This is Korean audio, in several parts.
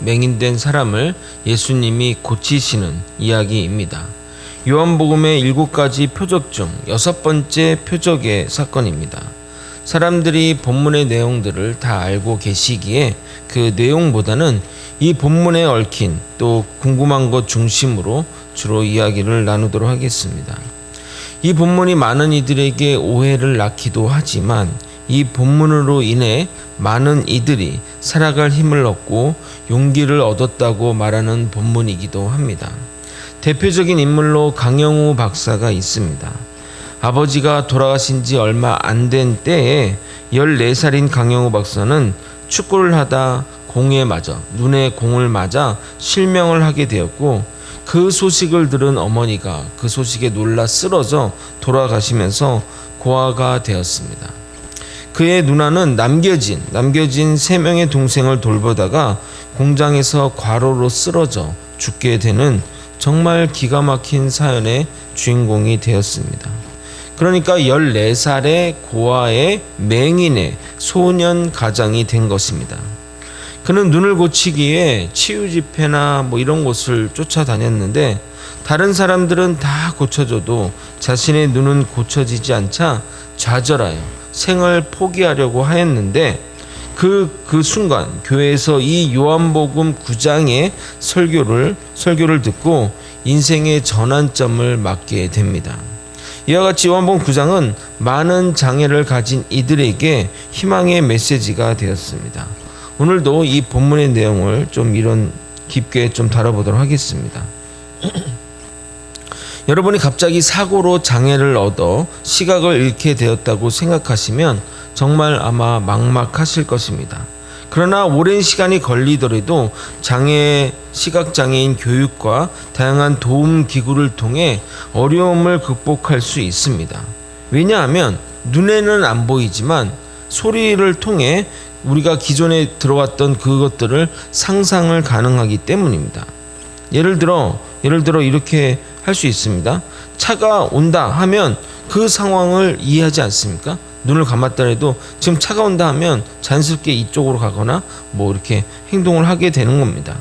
맹인된 사람을 예수님이 고치시는 이야기입니다. 요한복음의 7가지 표적 중 6번째 표적의 사건입니다. 사람들이 본문의 내용들을 다 알고 계시기에 그 내용보다는 이 본문에 얽힌 또 궁금한 것 중심으로 주로 이야기를 나누도록 하겠습니다. 이 본문이 많은 이들에게 오해를 낳기도 하지만 이 본문으로 인해 많은 이들이 살아갈 힘을 얻고 용기를 얻었다고 말하는 본문이기도 합니다. 대표적인 인물로 강영우 박사가 있습니다. 아버지가 돌아가신 지 얼마 안 된 때에 14살인 강영우 박사는 축구를 하다 눈에 공을 맞아 실명을 하게 되었고, 그 소식을 들은 어머니가 그 소식에 놀라 쓰러져 돌아가시면서 고아가 되었습니다. 그의 누나는 남겨진 3명의 동생을 돌보다가 공장에서 과로로 쓰러져 죽게 되는 정말 기가 막힌 사연의 주인공이 되었습니다. 그러니까 14살의 고아의 맹인의 소년 가장이 된 것입니다. 그는 눈을 고치기에 치유 집회나 이런 곳을 쫓아다녔는데 다른 사람들은 다 고쳐줘도 자신의 눈은 고쳐지지 않자 좌절하여 생을 포기하려고 하였는데 그 순간 교회에서 이 요한복음 9장의 설교를 듣고 인생의 전환점을 맞게 됩니다. 이와 같이 요한복음 9장은 많은 장애를 가진 이들에게 희망의 메시지가 되었습니다. 오늘도 이 본문의 내용을 이런 깊게 다뤄보도록 하겠습니다. 여러분이 갑자기 사고로 장애를 얻어 시각을 잃게 되었다고 생각하시면 정말 아마 막막하실 것입니다. 그러나 오랜 시간이 걸리더라도 시각장애인 교육과 다양한 도움 기구를 통해 어려움을 극복할 수 있습니다. 왜냐하면 눈에는 안 보이지만 소리를 통해 우리가 기존에 들어왔던 그것들을 상상을 가능하기 때문입니다. 예를 들어 이렇게 할 수 있습니다. 차가 온다 하면 그 상황을 이해하지 않습니까? 눈을 감았더라도 지금 차가 온다 하면 자연스럽게 이쪽으로 가거나 이렇게 행동을 하게 되는 겁니다.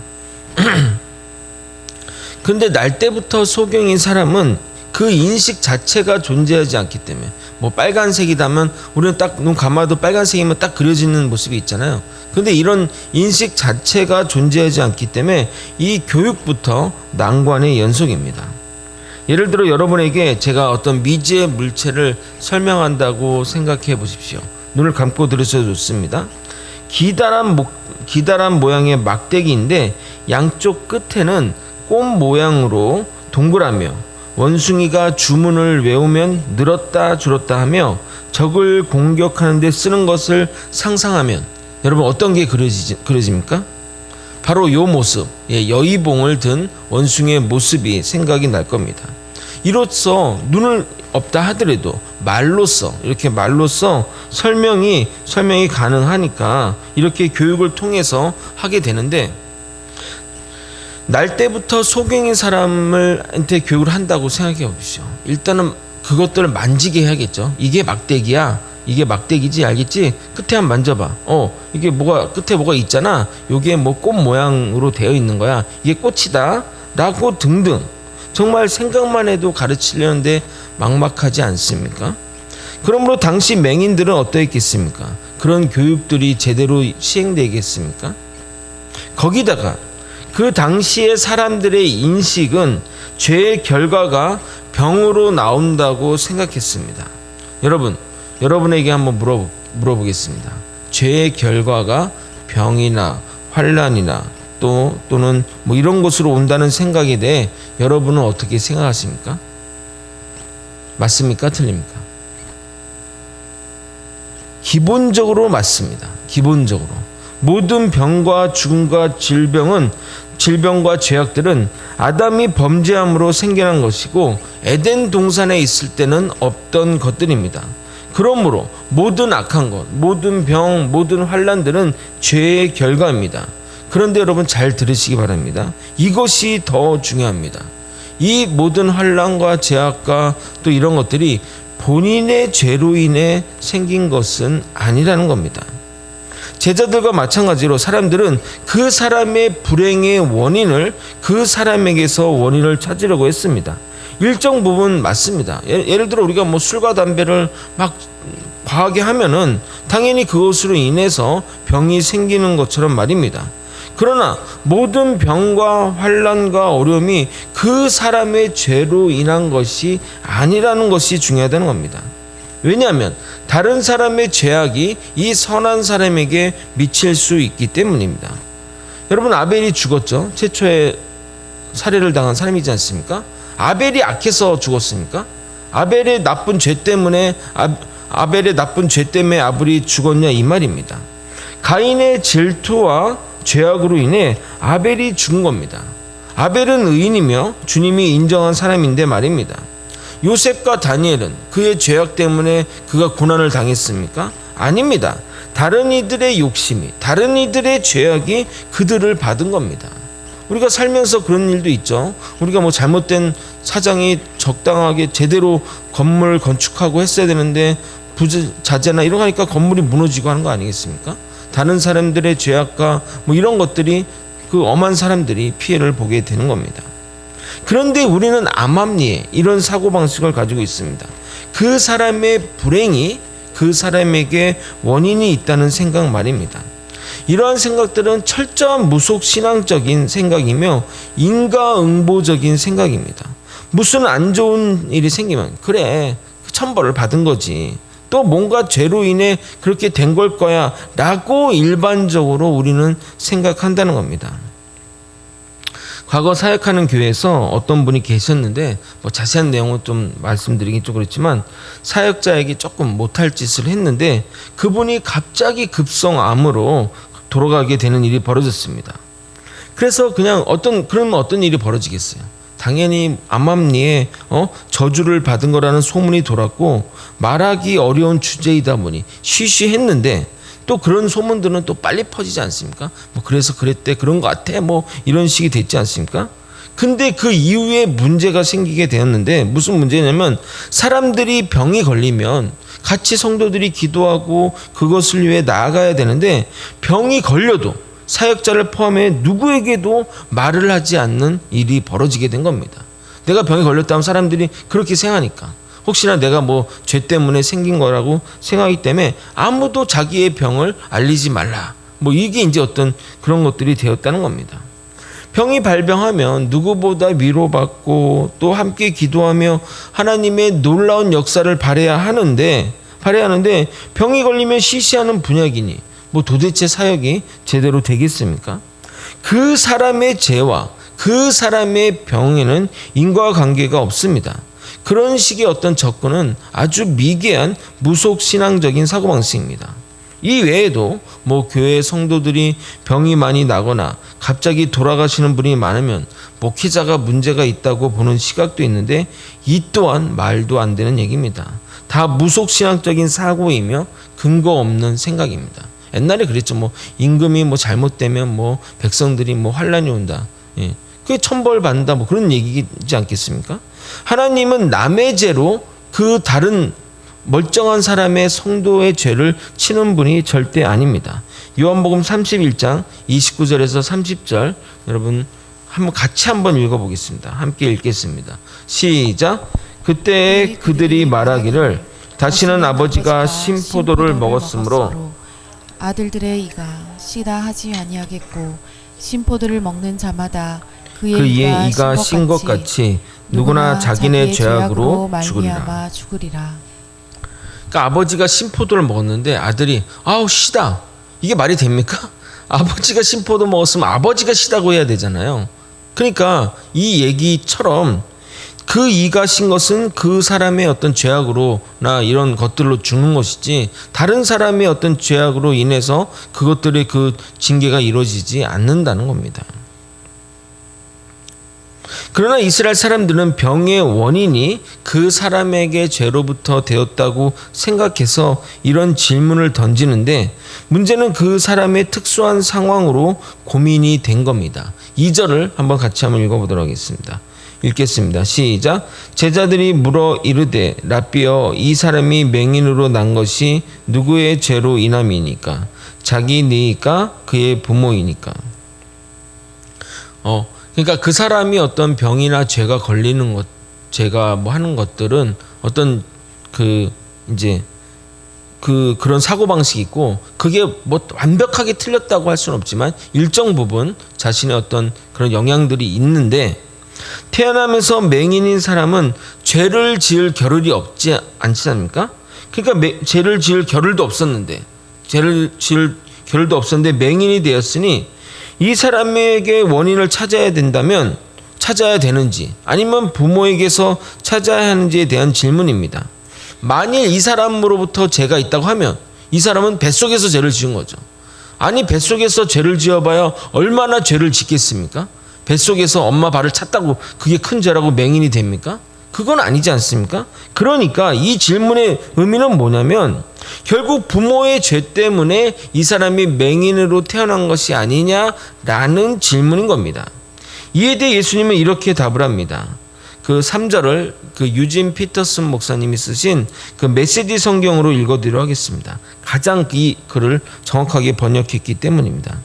근데 날 때부터 소경인 사람은 그 인식 자체가 존재하지 않기 때문에 빨간색이다면 우리는 딱 눈 감아도 빨간색이면 딱 그려지는 모습이 있잖아요. 근데 이런 인식 자체가 존재하지 않기 때문에 이 교육부터 난관의 연속입니다. 예를 들어 여러분에게 제가 어떤 미지의 물체를 설명한다고 생각해 보십시오. 눈을 감고 들으셔도 좋습니다. 기다란 모양의 막대기인데 양쪽 끝에는 꽃 모양으로 동그라며 원숭이가 주문을 외우면 늘었다 줄었다 하며 적을 공격하는 데 쓰는 것을 상상하면 여러분 어떤 게 그려집니까? 바로 이 모습, 여의봉을 든 원숭이의 모습이 생각이 날 겁니다. 이로써 눈을 없다 하더라도 말로써 설명이 가능하니까 이렇게 교육을 통해서 하게 되는데, 날 때부터 소경인 사람한테 교육을 한다고 생각해 보십시오. 일단은 그것들을 만지게 해야겠죠. 이게 막대기야. 이게 막대기지, 알겠지? 끝에 한번 만져봐. 이게 끝에 뭐가 있잖아. 요게 꽃 모양으로 되어 있는 거야. 이게 꽃이다. 라고 등등. 정말 생각만 해도 가르치려는데 막막하지 않습니까? 그러므로 당시 맹인들은 어떠했겠습니까? 그런 교육들이 제대로 시행되겠습니까? 거기다가 그 당시의 사람들의 인식은 죄의 결과가 병으로 나온다고 생각했습니다. 여러분에게 한번 물어보겠습니다. 죄의 결과가 병이나 환난이나 또는 이런 것으로 온다는 생각에 대해 여러분은 어떻게 생각하십니까? 맞습니까? 틀립니까? 기본적으로 맞습니다. 기본적으로 모든 병과 죽음과 질병과 죄악들은 아담이 범죄함으로 생겨난 것이고 에덴 동산에 있을 때는 없던 것들입니다. 그러므로 모든 악한 것, 모든 병, 모든 환난들은 죄의 결과입니다. 그런데 여러분 잘 들으시기 바랍니다. 이것이 더 중요합니다. 이 모든 환난과 죄악과 또 이런 것들이 본인의 죄로 인해 생긴 것은 아니라는 겁니다. 제자들과 마찬가지로 사람들은 그 사람의 불행의 원인을 그 사람에게서 원인을 찾으려고 했습니다. 일정 부분 맞습니다. 예를 들어 우리가 뭐 술과 담배를 막 과하게 하면은 당연히 그것으로 인해서 병이 생기는 것처럼 말입니다. 그러나 모든 병과 환난과 어려움이 그 사람의 죄로 인한 것이 아니라는 것이 중요하다는 겁니다. 왜냐하면 다른 사람의 죄악이 이 선한 사람에게 미칠 수 있기 때문입니다. 여러분, 아벨이 죽었죠. 최초의 살해를 당한 사람이지 않습니까? 아벨이 악해서 죽었습니까? 아벨의 나쁜 죄 때문에 아벨이 죽었냐 이 말입니다. 가인의 질투와 죄악으로 인해 아벨이 죽은 겁니다. 아벨은 의인이며 주님이 인정한 사람인데 말입니다. 요셉과 다니엘은 그의 죄악 때문에 그가 고난을 당했습니까? 아닙니다. 다른 이들의 욕심이, 다른 이들의 죄악이 그들을 받은 겁니다. 우리가 살면서 그런 일도 있죠. 우리가 뭐 잘못된 사장이 적당하게 제대로 건물 건축하고 했어야 되는데 부자재나 이런 거 하니까 건물이 무너지고 하는 거 아니겠습니까? 다른 사람들의 죄악과 뭐 이런 것들이 그 엄한 사람들이 피해를 보게 되는 겁니다. 그런데 우리는 암암리에 이런 사고방식을 가지고 있습니다. 그 사람의 불행이 그 사람에게 원인이 있다는 생각 말입니다. 이러한 생각들은 철저한 무속신앙적인 생각이며 인과응보적인 생각입니다. 무슨 안 좋은 일이 생기면 그래, 천벌을 받은 거지, 또 뭔가 죄로 인해 그렇게 된 걸 거야 라고 일반적으로 우리는 생각한다는 겁니다. 과거 사역하는 교회에서 어떤 분이 계셨는데 뭐 자세한 내용은 좀 말씀드리긴 좀 그렇지만 사역자에게 조금 못할 짓을 했는데 그분이 갑자기 급성암으로 돌아가게 되는 일이 벌어졌습니다. 그래서 그러면 어떤 일이 벌어지겠어요? 당연히 암암리에 저주를 받은 거라는 소문이 돌았고 말하기 어려운 주제이다 보니 쉬쉬했는데 또 그런 소문들은 또 빨리 퍼지지 않습니까? 뭐 그래서 그랬대, 그런 것 같아, 뭐 이런 식이 됐지 않습니까? 근데 그 이후에 문제가 생기게 되었는데 무슨 문제냐면 사람들이 병이 걸리면 같이 성도들이 기도하고 그것을 위해 나아가야 되는데 병이 걸려도 사역자를 포함해 누구에게도 말을 하지 않는 일이 벌어지게 된 겁니다. 내가 병에 걸렸다면 사람들이 그렇게 생각하니까 혹시나 내가 뭐 죄 때문에 생긴 거라고 생각하기 때문에 아무도 자기의 병을 알리지 말라. 뭐 이게 이제 어떤 그런 것들이 되었다는 겁니다. 병이 발병하면 누구보다 위로받고 또 함께 기도하며 하나님의 놀라운 역사를 발해야 하는데 병이 걸리면 시시하는 분야기니 뭐 도대체 사역이 제대로 되겠습니까? 그 사람의 죄와 그 사람의 병에는 인과관계가 없습니다. 그런 식의 어떤 접근은 아주 미개한 무속신앙적인 사고방식입니다. 이 외에도 뭐 교회 성도들이 병이 많이 나거나 갑자기 돌아가시는 분이 많으면 목회자가 문제가 있다고 보는 시각도 있는데 이 또한 말도 안 되는 얘기입니다. 다 무속신앙적인 사고이며 근거 없는 생각입니다. 옛날에 그랬죠. 뭐 임금이 뭐 잘못되면 뭐 백성들이 뭐 환란이 온다. 예. 그게 천벌 받는다. 뭐 그런 얘기지 않겠습니까? 하나님은 남의 죄로 그 다른 멀쩡한 사람의 성도의 죄를 치는 분이 절대 아닙니다. 요한복음 31장 29절에서 30절 여러분 같이 한번 읽어보겠습니다. 함께 읽겠습니다. 시작. 그때 그들이 말하기를 다시는 아버지가 신포도를 먹었으므로 아들들의 이가 씨다 하지 아니하겠고 신포도를 먹는 자마다 그의 이가 신 것 같이 누구나 자기네 죄악으로 죽으리라. 그러니까 아버지가 신포도를 먹었는데 아들이 아우 시다. 이게 말이 됩니까? 아버지가 신포도 먹었으면 아버지가 시다고 해야 되잖아요. 그러니까 이 얘기처럼 그 이가 신 것은 그 사람의 어떤 죄악으로나 이런 것들로 죽는 것이지 다른 사람의 어떤 죄악으로 인해서 그것들의 그 징계가 이루어지지 않는다는 겁니다. 그러나 이스라엘 사람들은 병의 원인이 그 사람에게 죄로부터 되었다고 생각해서 이런 질문을 던지는데 문제는 그 사람의 특수한 상황으로 고민이 된 겁니다. 2절을 한번 같이 읽어보도록 하겠습니다. 읽겠습니다. 시작. 제자들이 물어 이르되 라삐여 이 사람이 맹인으로 난 것이 누구의 죄로 인함이니까? 자기 네이까 그의 부모이니까? 그러니까 그 사람이 어떤 병이나 죄가 걸리는 것, 죄가 뭐 하는 것들은 어떤 그런 사고 방식이 있고, 그게 뭐 완벽하게 틀렸다고 할 수는 없지만 일정 부분 자신의 어떤 그런 영향들이 있는데, 태어나면서 맹인인 사람은 죄를 지을 겨를이 없지 않지 않습니까? 그러니까 죄를 지을 겨를도 없었는데 맹인이 되었으니 이 사람에게 원인을 찾아야 된다면 찾아야 되는지, 아니면 부모에게서 찾아야 하는지에 대한 질문입니다. 만일 이 사람으로부터 죄가 있다고 하면 이 사람은 뱃속에서 죄를 지은 거죠. 아니, 뱃속에서 죄를 지어봐야 얼마나 죄를 짓겠습니까? 뱃속에서 엄마 발을 찼다고 그게 큰 죄라고 맹인이 됩니까? 그건 아니지 않습니까? 그러니까 이 질문의 의미는 뭐냐면, 결국 부모의 죄 때문에 이 사람이 맹인으로 태어난 것이 아니냐라는 질문인 겁니다. 이에 대해 예수님은 이렇게 답을 합니다. 그 3절을 유진 피터슨 목사님이 쓰신 그 메시지 성경으로 읽어드리도록 하겠습니다. 가장 이 글을 정확하게 번역했기 때문입니다.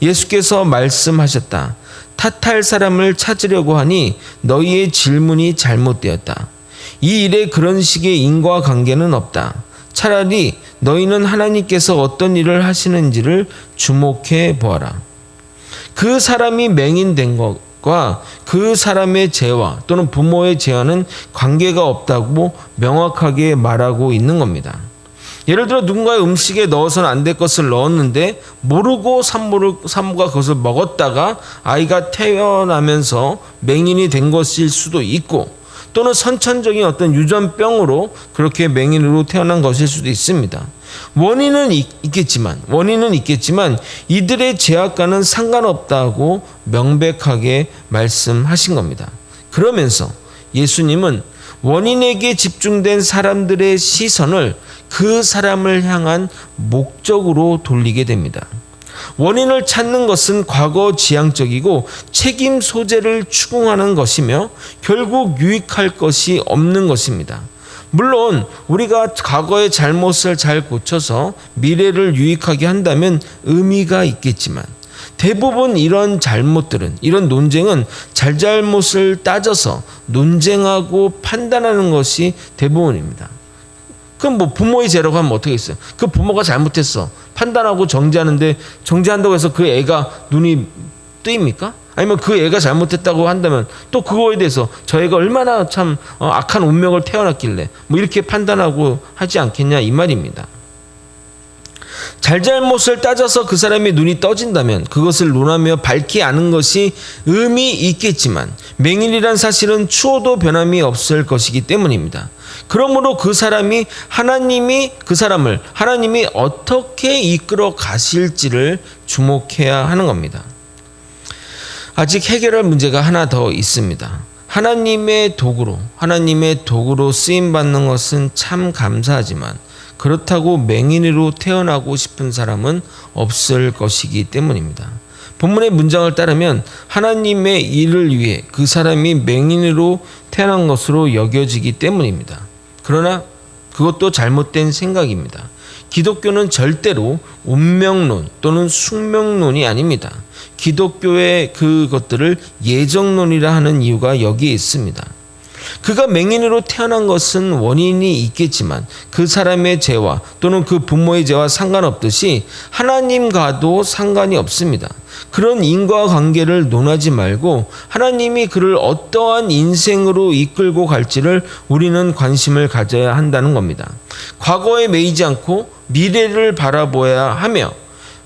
예수께서 말씀하셨다. 탓할 사람을 찾으려고 하니 너희의 질문이 잘못되었다. 이 일에 그런 식의 인과관계는 없다. 차라리 너희는 하나님께서 어떤 일을 하시는지를 주목해 보아라. 그 사람이 맹인된 것과 그 사람의 죄와 또는 부모의 죄와는 관계가 없다고 명확하게 말하고 있는 겁니다. 예를 들어 누군가의 음식에 넣어서는 안 될 것을 넣었는데 모르고 산모가 그것을 먹었다가 아이가 태어나면서 맹인이 된 것일 수도 있고, 또는 선천적인 어떤 유전병으로 그렇게 맹인으로 태어난 것일 수도 있습니다. 원인은 있겠지만 이들의 죄악과는 상관없다고 명백하게 말씀하신 겁니다. 그러면서 예수님은 원인에게 집중된 사람들의 시선을 그 사람을 향한 목적으로 돌리게 됩니다. 원인을 찾는 것은 과거 지향적이고 책임 소재를 추궁하는 것이며 결국 유익할 것이 없는 것입니다. 물론 우리가 과거의 잘못을 잘 고쳐서 미래를 유익하게 한다면 의미가 있겠지만, 대부분 이런 잘못들은, 이런 논쟁은 잘잘못을 따져서 논쟁하고 판단하는 것이 대부분입니다. 그럼 뭐 부모의 죄라고 하면 어떻게 했어요? 그 부모가 잘못했어. 판단하고 정죄하는데, 정죄한다고 해서 그 애가 눈이 뜨입니까? 아니면 그 애가 잘못했다고 한다면 또 그거에 대해서 저 애가 얼마나 참 악한 운명을 태어났길래 뭐 이렇게 판단하고 하지 않겠냐, 이 말입니다. 잘잘못을 따져서 그 사람의 눈이 떠진다면 그것을 논하며 밝히 아는 것이 의미 있겠지만, 맹인이란 사실은 추호도 변함이 없을 것이기 때문입니다. 그러므로 하나님이 어떻게 이끌어 가실지를 주목해야 하는 겁니다. 아직 해결할 문제가 하나 더 있습니다. 하나님의 도구로 쓰임받는 것은 참 감사하지만, 그렇다고 맹인으로 태어나고 싶은 사람은 없을 것이기 때문입니다. 본문의 문장을 따르면 하나님의 일을 위해 그 사람이 맹인으로 태어난 것으로 여겨지기 때문입니다. 그러나 그것도 잘못된 생각입니다. 기독교는 절대로 운명론 또는 숙명론이 아닙니다. 기독교의 그것들을 예정론이라 하는 이유가 여기에 있습니다. 그가 맹인으로 태어난 것은 원인이 있겠지만 그 사람의 죄와 또는 그 부모의 죄와 상관없듯이 하나님과도 상관이 없습니다. 그런 인과관계를 논하지 말고 하나님이 그를 어떠한 인생으로 이끌고 갈지를 우리는 관심을 가져야 한다는 겁니다. 과거에 매이지 않고 미래를 바라보아야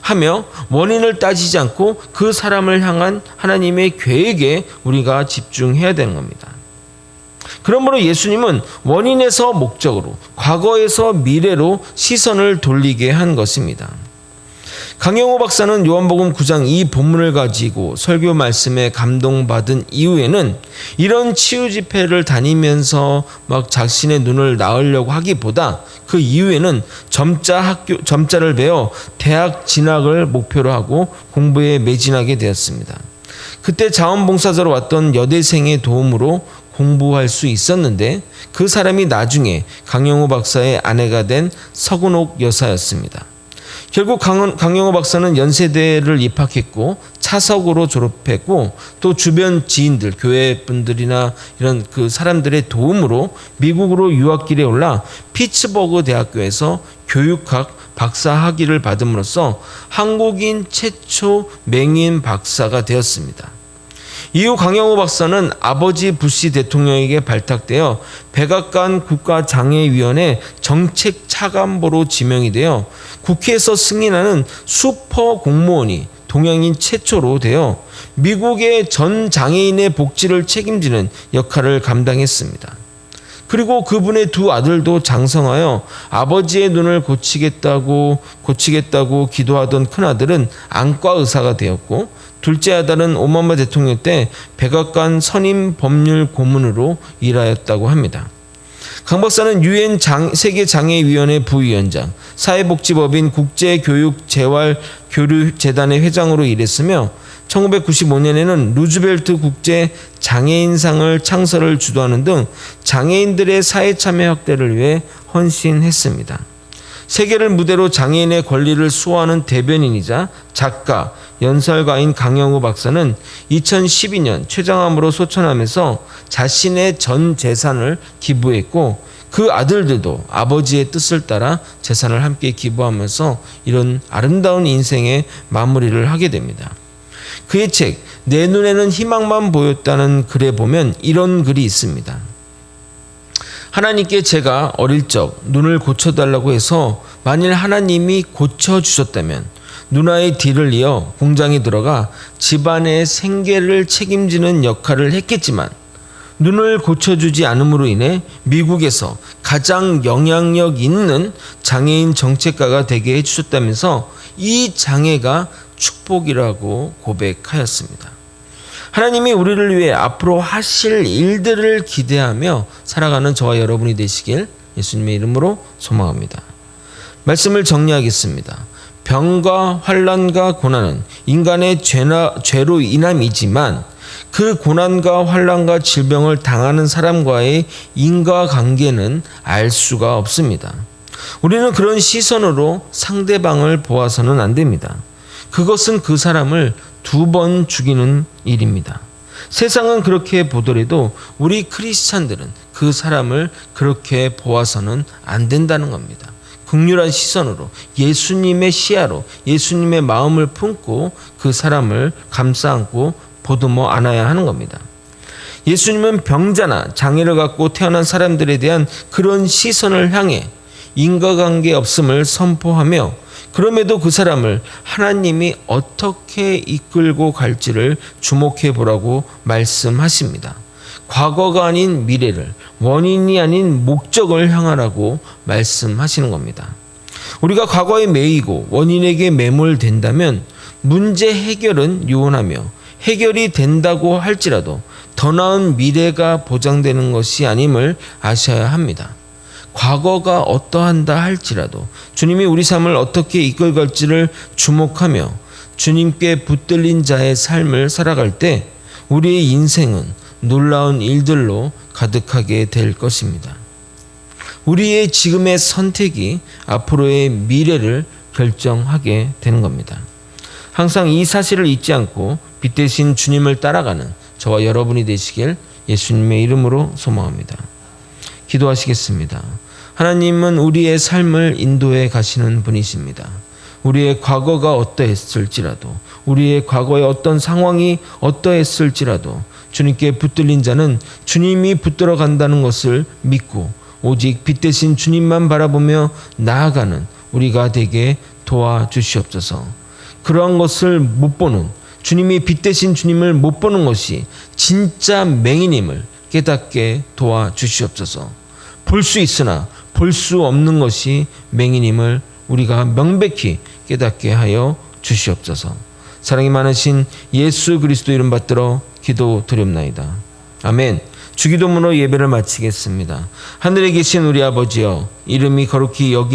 하며 원인을 따지지 않고 그 사람을 향한 하나님의 계획에 우리가 집중해야 되는 겁니다. 그러므로 예수님은 원인에서 목적으로, 과거에서 미래로 시선을 돌리게 한 것입니다. 강영호 박사는 요한복음 9장 이 본문을 가지고 설교 말씀에 감동받은 이후에는 이런 치유 집회를 다니면서 막 자신의 눈을 나으려고 하기보다 그 이후에는 점자를 배워 대학 진학을 목표로 하고 공부에 매진하게 되었습니다. 그때 자원봉사자로 왔던 여대생의 도움으로 공부할 수 있었는데 그 사람이 나중에 강영호 박사의 아내가 된 서근옥 여사였습니다. 결국 강영호 박사는 연세대를 입학했고 차석으로 졸업했고 또 주변 지인들, 교회 분들이나 이런 그 사람들의 도움으로 미국으로 유학길에 올라 피츠버그 대학교에서 교육학 박사 학위를 받음으로써 한국인 최초 맹인 박사가 되었습니다. 이후 강영호 박사는 아버지 부시 대통령에게 발탁되어 백악관 국가장애위원회 정책차관보로 지명이 되어 국회에서 승인하는 슈퍼 공무원이 동양인 최초로 되어 미국의 전 장애인의 복지를 책임지는 역할을 감당했습니다. 그리고 그분의 두 아들도 장성하여 아버지의 눈을 고치겠다고 기도하던 큰아들은 안과 의사가 되었고 둘째 아들은 오바마 대통령 때 백악관 선임 법률 고문으로 일하였다고 합니다. 강 박사는 유엔 세계장애위원회 부위원장, 사회복지법인 국제교육재활교류재단의 회장으로 일했으며 1995년에는 루즈벨트 국제 장애인상을 창설을 주도하는 등 장애인들의 사회참여 확대를 위해 헌신했습니다. 세계를 무대로 장애인의 권리를 수호하는 대변인이자 작가, 연설가인 강영호 박사는 2012년 췌장암으로 소천하면서 자신의 전 재산을 기부했고 그 아들들도 아버지의 뜻을 따라 재산을 함께 기부하면서 이런 아름다운 인생의 마무리를 하게 됩니다. 그의 책 내 눈에는 희망만 보였다는 글에 보면 이런 글이 있습니다. 하나님께 제가 어릴 적 눈을 고쳐달라고 해서 만일 하나님이 고쳐주셨다면 누나의 뒤를 이어 공장에 들어가 집안의 생계를 책임지는 역할을 했겠지만 눈을 고쳐주지 않음으로 인해 미국에서 가장 영향력 있는 장애인 정책가가 되게 해주셨다면서 이 장애가 축복이라고 고백하였습니다. 하나님이 우리를 위해 앞으로 하실 일들을 기대하며 살아가는 저와 여러분이 되시길 예수님의 이름으로 소망합니다. 말씀을 정리하겠습니다. 병과 환난과 고난은 인간의 죄로 인함이지만 그 고난과 환난과 질병을 당하는 사람과의 인과관계는 알 수가 없습니다. 우리는 그런 시선으로 상대방을 보아서는 안 됩니다. 그것은 그 사람을 2번 죽이는 일입니다. 세상은 그렇게 보더라도 우리 크리스찬들은 그 사람을 그렇게 보아서는 안 된다는 겁니다. 긍휼한 시선으로 예수님의 시야로 예수님의 마음을 품고 그 사람을 감싸 안고 보듬어 안아야 하는 겁니다. 예수님은 병자나 장애를 갖고 태어난 사람들에 대한 그런 시선을 향해 인과관계 없음을 선포하며 그럼에도 그 사람을 하나님이 어떻게 이끌고 갈지를 주목해 보라고 말씀하십니다. 과거가 아닌 미래를, 원인이 아닌 목적을 향하라고 말씀하시는 겁니다. 우리가 과거에 매이고 원인에게 매몰된다면 문제 해결은 요원하며 해결이 된다고 할지라도 더 나은 미래가 보장되는 것이 아님을 아셔야 합니다. 과거가 어떠한다 할지라도 주님이 우리 삶을 어떻게 이끌갈지를 주목하며 주님께 붙들린 자의 삶을 살아갈 때 우리의 인생은 놀라운 일들로 가득하게 될 것입니다. 우리의 지금의 선택이 앞으로의 미래를 결정하게 되는 겁니다. 항상 이 사실을 잊지 않고 빛 대신 주님을 따라가는 저와 여러분이 되시길 예수님의 이름으로 소망합니다. 기도하시겠습니다. 하나님은 우리의 삶을 인도해 가시는 분이십니다. 우리의 과거가 어떠했을지라도 우리의 과거의 어떤 상황이 어떠했을지라도 주님께 붙들린 자는 주님이 붙들어 간다는 것을 믿고 오직 빛 대신 주님만 바라보며 나아가는 우리가 되게 도와주시옵소서. 그러한 것을 못 보는 주님이 빛 대신 주님을 못 보는 것이 진짜 맹인임을 깨닫게 도와주시옵소서. 볼 수 있으나 볼 수 없는 것이 맹인임을 우리가 명백히 깨닫게 하여 주시옵소서. 사랑이 많으신 예수 그리스도 이름 받들어 기도 드립나이다. 아멘. 주기도문으로 예배를 마치겠습니다. 하늘에 계신 우리 아버지여, 이름이 거룩히 여기